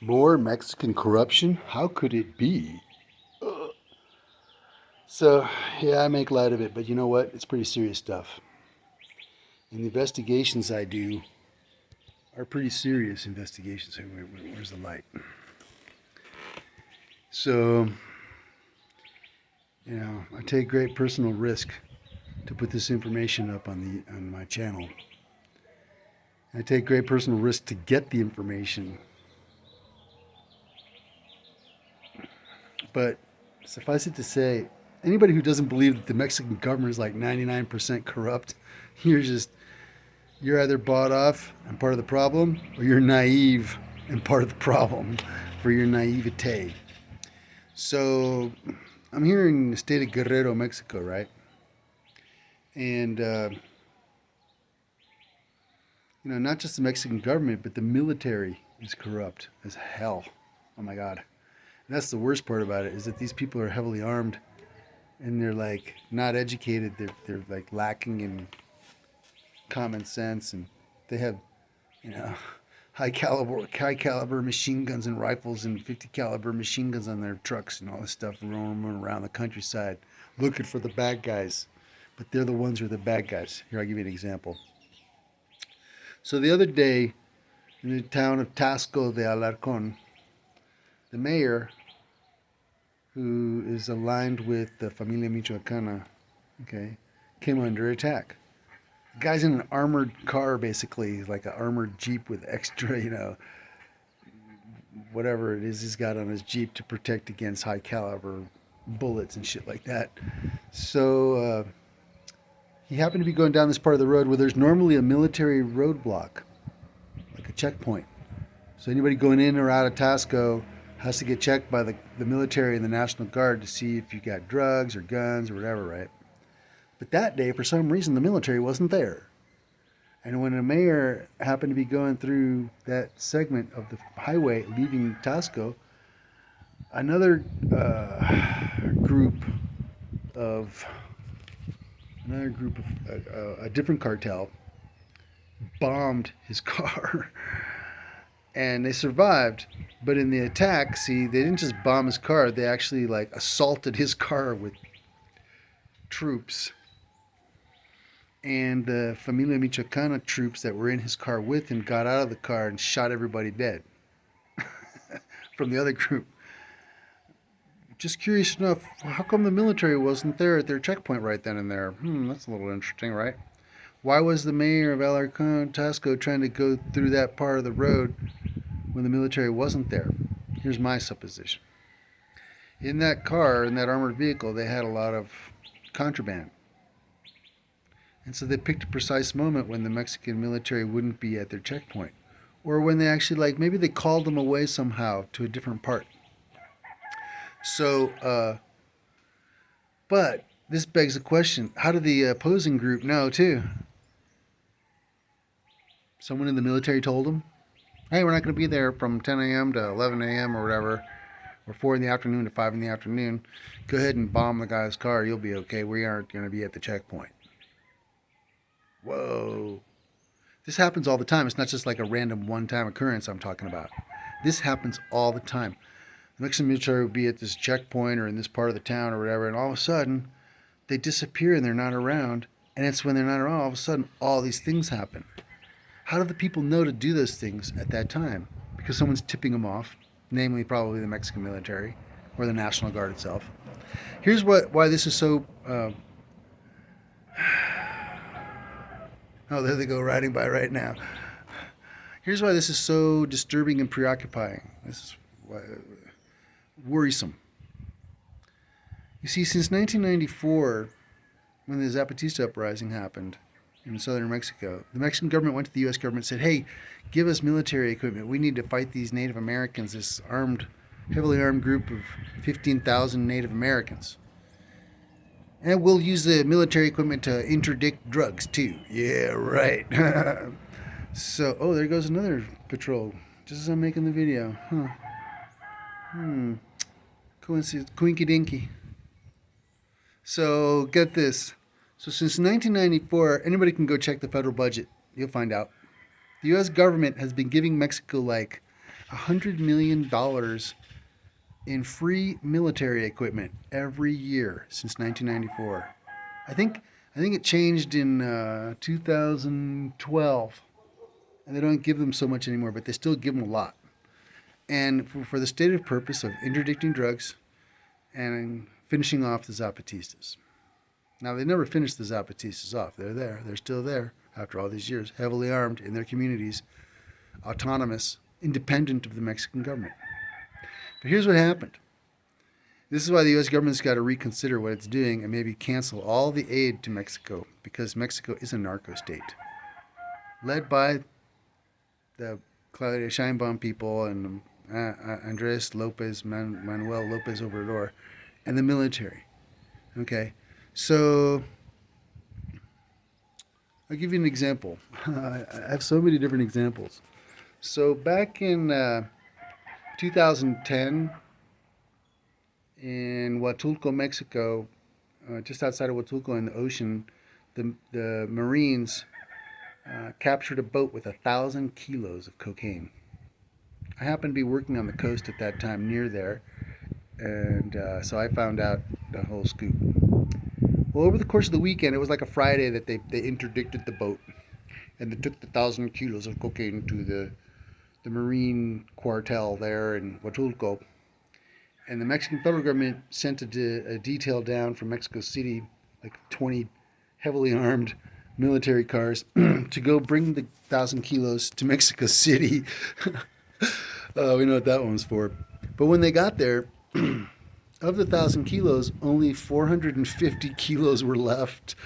More Mexican corruption? How could it be? So, yeah, I make light of it, but you know what? It's pretty serious stuff. And the investigations I do are pretty serious investigations. Where's the light? So, I take great personal risk to put this information up on my channel. I take great personal risk to get the information. But suffice it to say, anybody who doesn't believe that the Mexican government is like 99% corrupt, you're just you're either bought off and part of the problem, or you're naive and part of the problem for your naivete. So I'm here in the state of Guerrero, Mexico, right? And not just the Mexican government, but the military is corrupt as hell. Oh my God. And that's the worst part about it, is that these people are heavily armed and they're like not educated. They're like lacking in common sense, and they have you know high caliber machine guns and rifles and 50 caliber machine guns on their trucks and all this stuff, roaming around the countryside looking for the bad guys. But they're the ones who are the bad guys. Here, I'll give you an example. So the other day, in the town of Tasco de Alarcon, the mayor, who is aligned with the Familia Michoacana, okay, came under attack. The guy's in an armored car, basically, like an armored Jeep with extra, whatever it is he's got on his Jeep to protect against high caliber bullets and shit like that. So he happened to be going down this part of the road where there's normally a military roadblock, like a checkpoint. So anybody going in or out of Tasco has to get checked by the military and the National Guard to see if you got drugs or guns or whatever, right? But that day, for some reason, the military wasn't there. And when the mayor happened to be going through that segment of the highway leaving Tasco, another group of a different cartel bombed his car, and they survived. But in the attack, see, they didn't just bomb his car; they actually like assaulted his car with troops. And the Familia Michoacana troops that were in his car with him got out of the car and shot everybody dead from the other group. Just curious enough, how come the military wasn't there at their checkpoint right then and there? That's a little interesting, right? Why was the mayor of Alarcon, Tasco, trying to go through that part of the road when the military wasn't there? Here's my supposition. In that car, in that armored vehicle, they had a lot of contraband. And so they picked a precise moment when the Mexican military wouldn't be at their checkpoint. Or when they actually, like, maybe they called them away somehow to a different part. So, but this begs the question, how did the opposing group know, too? Someone in the military told them, hey, we're not going to be there from 10 a.m. to 11 a.m. or whatever, or 4 in the afternoon to 5 in the afternoon. Go ahead and bomb the guy's car. You'll be okay. We aren't going to be at the checkpoint. Whoa. This happens all the time. It's not just like a random one-time occurrence I'm talking about. This happens all the time. The Mexican military will be at this checkpoint or in this part of the town or whatever, and all of a sudden they disappear and they're not around. And it's when they're not around, all of a sudden, all these things happen. How do the people know to do those things at that time? Because someone's tipping them off, namely probably the Mexican military or the National Guard itself. Here's why this is so. Oh, there they go riding by right now. Here's why this is so disturbing and preoccupying. This is worrisome. You see, since 1994, when the Zapatista uprising happened in southern Mexico, the Mexican government went to the U.S. government and said, hey, give us military equipment. We need to fight these Native Americans, this heavily armed group of 15,000 Native Americans. And we'll use the military equipment to interdict drugs, too. Yeah, right. So, oh, there goes another patrol, just as I'm making the video. Coincidence, quinky dinky. So, get this. So, since 1994, anybody can go check the federal budget. You'll find out. The U.S. government has been giving Mexico like $100 million in free military equipment every year since 1994. I think I think it changed in 2012, and they don't give them so much anymore, but they still give them a lot. And for the stated purpose of interdicting drugs and finishing off the Zapatistas. Now, they never finished the Zapatistas off. They're there. They're still there after all these years, heavily armed in their communities, autonomous, independent of the Mexican government. But here's what happened. This is why the U.S. government's got to reconsider what it's doing and maybe cancel all the aid to Mexico, because Mexico is a narco state, led by the Claudia Sheinbaum people and Andres Lopez, Manuel Lopez Obrador, and the military. Okay, so I'll give you an example. I have so many different examples. So back in 2010, in Huatulco, Mexico, just outside of Huatulco in the ocean, the Marines captured a boat with 1,000 kilos of cocaine. I happened to be working on the coast at that time near there, and so I found out the whole scoop. Well, over the course of the weekend, it was like a Friday that they interdicted the boat, and they took the 1,000 kilos of cocaine to the Marine quartel there in Huatulco. And the Mexican federal government sent a detail down from Mexico City, like 20 heavily armed military cars, to go bring the 1,000 kilos to Mexico City. We know what that one was for. But when they got there, of the 1,000 kilos, only 450 kilos were left.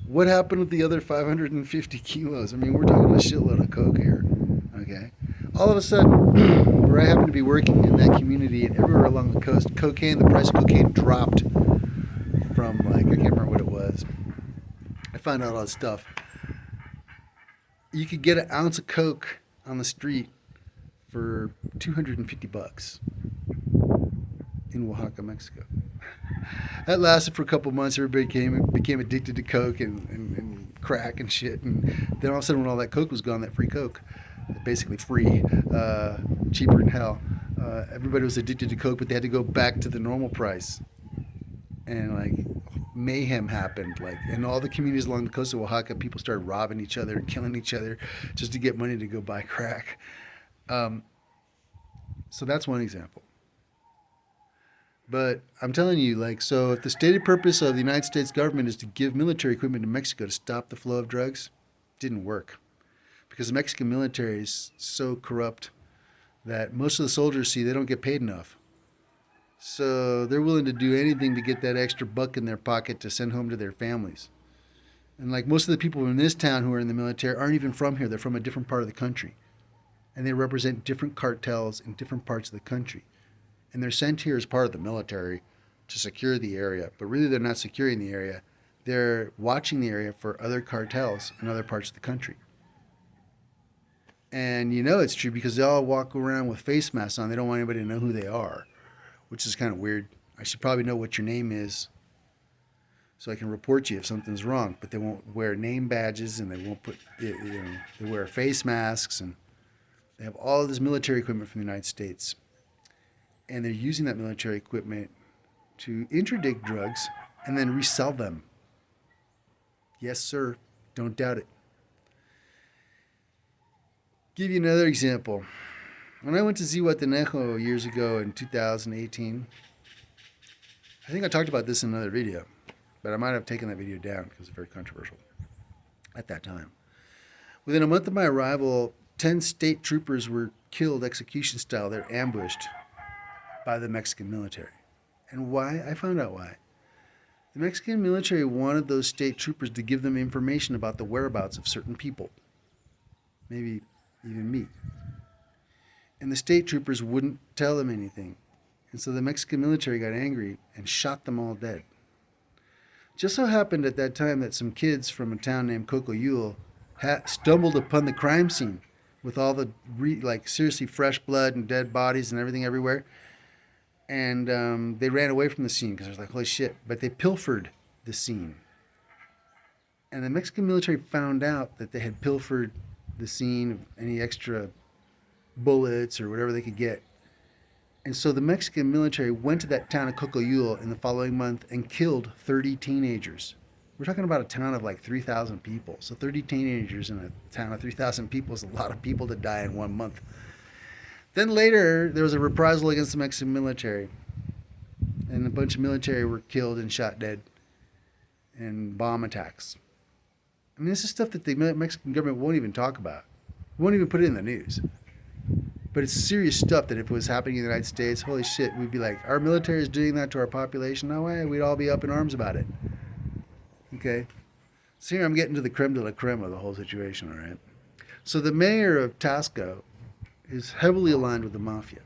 What happened with the other 550 kilos? I mean, we're talking a shitload of coke here. Okay. All of a sudden, where I happen to be working in that community and everywhere along the coast, the price of cocaine dropped from, like, I can't remember what it was. I found out all this stuff. You could get an ounce of coke on the street for $250 in Oaxaca, Mexico. That lasted for a couple months. Everybody became addicted to coke and crack and shit. And then all of a sudden, when all that coke was gone, that free coke, basically free, cheaper than hell, everybody was addicted to coke, but they had to go back to the normal price. And like mayhem happened, like in all the communities along the coast of Oaxaca, people started robbing each other and killing each other just to get money to go buy crack. So that's one example. But I'm telling you, like, so if the stated purpose of the United States government is to give military equipment to Mexico to stop the flow of drugs, it didn't work. Because the Mexican military is so corrupt that most of the soldiers, see, they don't get paid enough. So they're willing to do anything to get that extra buck in their pocket to send home to their families. And like most of the people in this town who are in the military aren't even from here. They're from a different part of the country. And they represent different cartels in different parts of the country. And they're sent here as part of the military to secure the area. But really, they're not securing the area. They're watching the area for other cartels in other parts of the country. And you know it's true because they all walk around with face masks on. They don't want anybody to know who they are, which is kind of weird. I should probably know what your name is so I can report you if something's wrong. But they won't wear name badges, and they won't put, they wear face masks, and they have all of this military equipment from the United States. And they're using that military equipment to interdict drugs and then resell them. Yes, sir. Don't doubt it. Give you another example. When I went to Zihuatanejo years ago in 2018, I think I talked about this in another video, but I might have taken that video down because it's very controversial at that time. Within a month of my arrival, 10 state troopers were killed execution style. They're ambushed by the Mexican military. And why? I found out why. The Mexican military wanted those state troopers to give them information about the whereabouts of certain people. Maybe even me. And the state troopers wouldn't tell them anything. And so the Mexican military got angry and shot them all dead. Just so happened at that time that some kids from a town named Cocoyul stumbled upon the crime scene with all the seriously fresh blood and dead bodies and everything everywhere. And they ran away from the scene because they was like, holy shit. But they pilfered the scene. And the Mexican military found out that they had pilfered the scene of any extra bullets or whatever they could get. And so the Mexican military went to that town of Cocoyul in the following month and killed 30 teenagers. We're talking about a town of like 3,000 people. So 30 teenagers in a town of 3,000 people is a lot of people to die in 1 month. Then later, there was a reprisal against the Mexican military, and a bunch of military were killed and shot dead in bomb attacks. I mean, this is stuff that the Mexican government won't even talk about, won't even put it in the news. But it's serious stuff that if it was happening in the United States, holy shit, we'd be like, our military is doing that to our population. No way, we'd all be up in arms about it. Okay? So here I'm getting to the creme de la creme of the whole situation, all right? So the mayor of Tasco is heavily aligned with the mafia,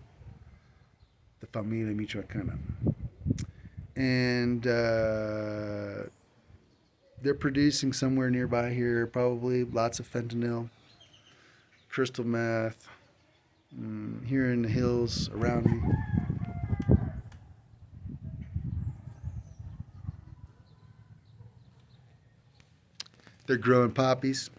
the Familia Michoacana. And they're producing somewhere nearby here, probably lots of fentanyl, crystal meth, here in the hills around me. They're growing poppies.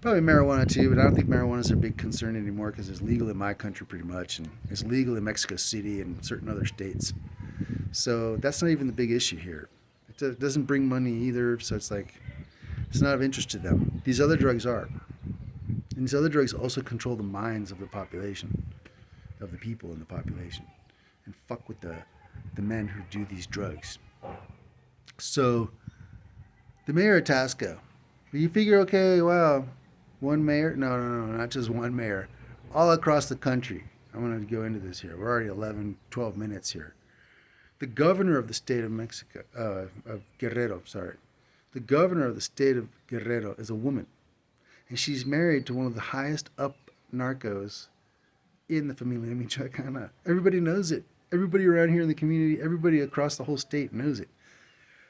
Probably marijuana too, but I don't think marijuana is a big concern anymore because it's legal in my country pretty much, and it's legal in Mexico City and certain other states. So that's not even the big issue here. It doesn't bring money either, so it's like it's not of interest to them. These other drugs are. And these other drugs also control the minds of the population, of the people in the population, and fuck with the men who do these drugs. So the mayor of Tasco, you figure, okay, wow, one mayor? No, no, no, not just one mayor. All across the country. I'm going to go into this here. We're already 11, 12 minutes here. The governor of the state of Mexico, of Guerrero, sorry. The governor of the state of Guerrero is a woman. And she's married to one of the highest up narcos in the Familia Michoacana. Everybody knows it. Everybody around here in the community, everybody across the whole state knows it.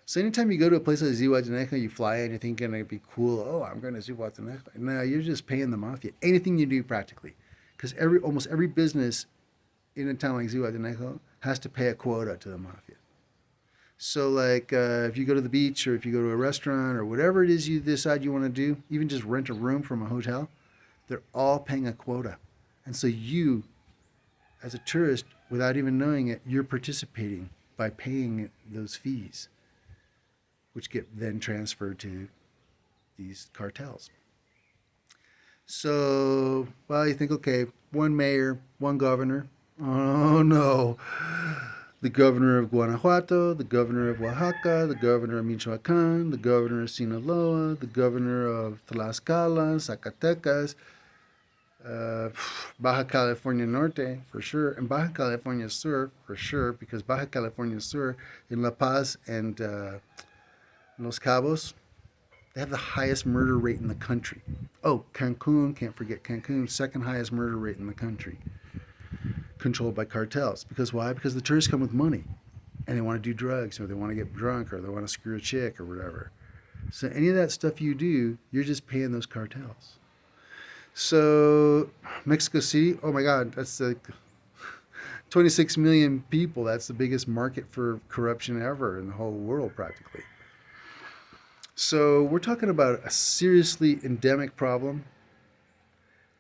So anytime you go to a place like Zihuatanejo, you fly in, you're thinking it'd be cool. Oh, I'm going to Zihuatanejo. No, you're just paying the mafia. Anything you do practically. Because almost every business in a town like Zihuatanejo has to pay a quota to the mafia. So like if you go to the beach or if you go to a restaurant or whatever it is you decide you want to do, even just rent a room from a hotel, they're all paying a quota. And so you, as a tourist, without even knowing it, you're participating by paying those fees, which get then transferred to these cartels. So, well, you think, okay, one mayor, one governor. Oh no. The governor of Guanajuato, the governor of Oaxaca, the governor of Michoacan, the governor of Sinaloa, the governor of Tlaxcala, Zacatecas, uh, Baja California Norte, for sure, and Baja California Sur, for sure, because Baja California Sur in La Paz and Los Cabos, they have the highest murder rate in the country. Oh, Cancun, can't forget Cancun, second highest murder rate in the country, controlled by cartels. Because why? Because the tourists come with money and they want to do drugs or they want to get drunk or they want to screw a chick or whatever. So any of that stuff you do, you're just paying those cartels. So Mexico City, oh my God, that's like 26 million people. That's the biggest market for corruption ever in the whole world practically. So we're talking about a seriously endemic problem,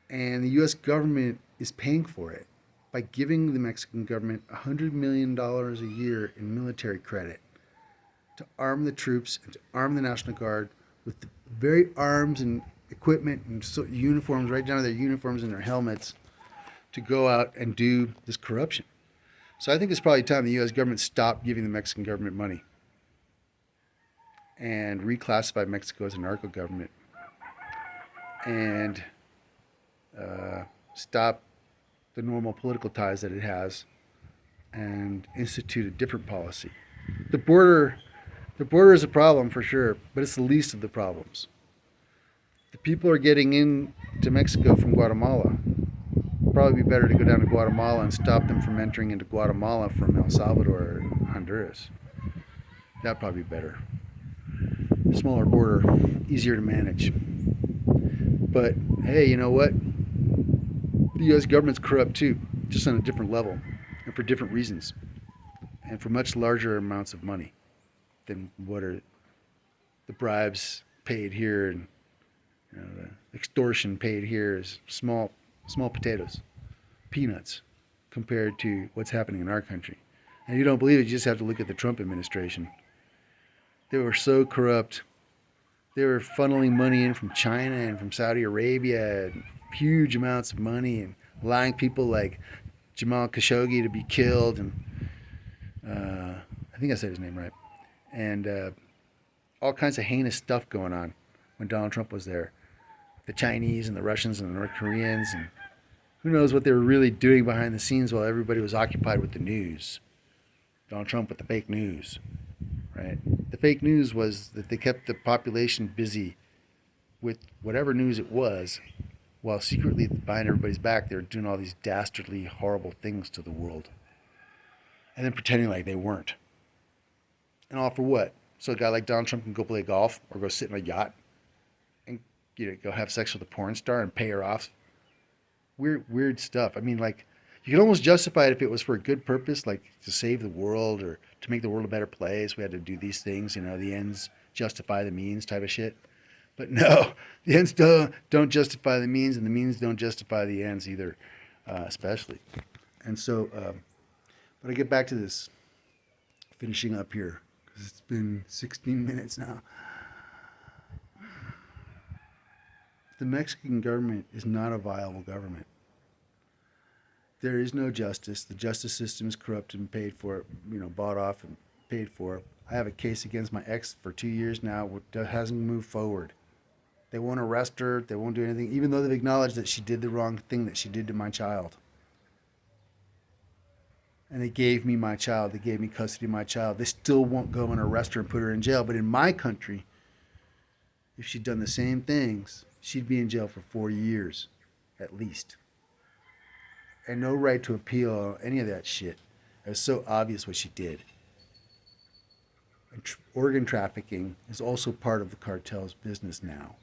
and the U.S. government is paying for it by giving the Mexican government $100 million a year in military credit to arm the troops and to arm the National Guard with the very arms and equipment and uniforms, right down to their uniforms and their helmets, to go out and do this corruption. So I think it's probably time the U.S. government stopped giving the Mexican government money and reclassify Mexico as a narco government and stop the normal political ties that it has and institute a different policy. The border, the border is a problem for sure, but it's the least of the problems. The people are getting into Mexico from Guatemala. It'd probably be better to go down to Guatemala and stop them from entering into Guatemala from El Salvador and Honduras. That'd probably be better. Smaller border, easier to manage. But hey, you know what? The U.S. government's corrupt too, just on a different level and for different reasons and for much larger amounts of money than what are the bribes paid here and the extortion paid here is small small potatoes, peanuts, compared to what's happening in our country. And if you don't believe it, you just have to look at the Trump administration. They were so corrupt. They were funneling money in from China and from Saudi Arabia, and huge amounts of money, and allowing people like Jamal Khashoggi to be killed. And I think I said his name right. And all kinds of heinous stuff going on when Donald Trump was there. The Chinese and the Russians and the North Koreans, and who knows what they were really doing behind the scenes while everybody was occupied with the news. Donald Trump with the fake news, right? The fake news was that they kept the population busy with whatever news it was, while secretly behind everybody's back they were doing all these dastardly, horrible things to the world, and then pretending like they weren't. And all for what? So a guy like Donald Trump can go play golf or go sit in a yacht and go have sex with a porn star and pay her off. Weird stuff. I mean, like, you could almost justify it if it was for a good purpose, like to save the world or to make the world a better place. We had to do these things, the ends justify the means type of shit. But no, the ends don't justify the means, and the means don't justify the ends either, especially. And so, but I get back to this, finishing up here, because it's been 16 minutes now. The Mexican government is not a viable government. There is no justice. The justice system is corrupt and paid for, bought off and paid for. I have a case against my ex for 2 years now that hasn't moved forward. They won't arrest her. They won't do anything, even though they've acknowledged that she did the wrong thing that she did to my child. And they gave me my child. They gave me custody of my child. They still won't go and arrest her and put her in jail. But in my country, if she'd done the same things, she'd be in jail for 4 years, at least. And no right to appeal or any of that shit. It was so obvious what she did. And organ trafficking is also part of the cartel's business now.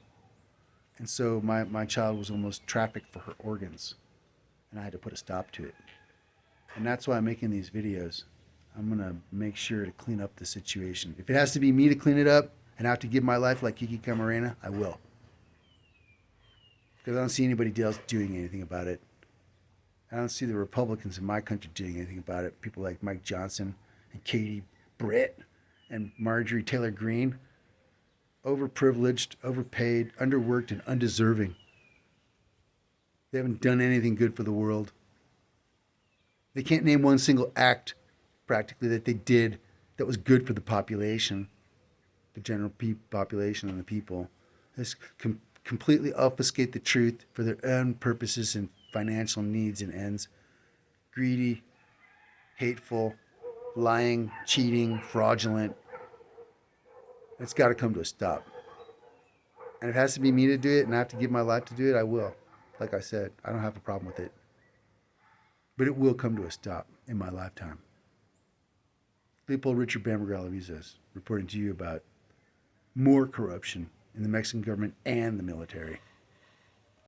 And so my child was almost trafficked for her organs. And I had to put a stop to it. And that's why I'm making these videos. I'm going to make sure to clean up the situation. If it has to be me to clean it up and I have to give my life like Kiki Camarena, I will. Because I don't see anybody else doing anything about it. I don't see the Republicans in my country doing anything about it. People like Mike Johnson and Katie Britt and Marjorie Taylor Greene. Overprivileged, overpaid, underworked, and undeserving. They haven't done anything good for the world. They can't name one single act, practically, that they did that was good for the population, the general population and the people. They completely obfuscate the truth for their own purposes and financial needs and ends. Greedy, hateful, lying, cheating, fraudulent. It's got to come to a stop. And if it has to be me to do it and I have to give my life to do it, I will. Like I said, I don't have a problem with it. But it will come to a stop in my lifetime. Leopold Richard Bamberger Alavizas reporting to you about more corruption in the Mexican government and the military.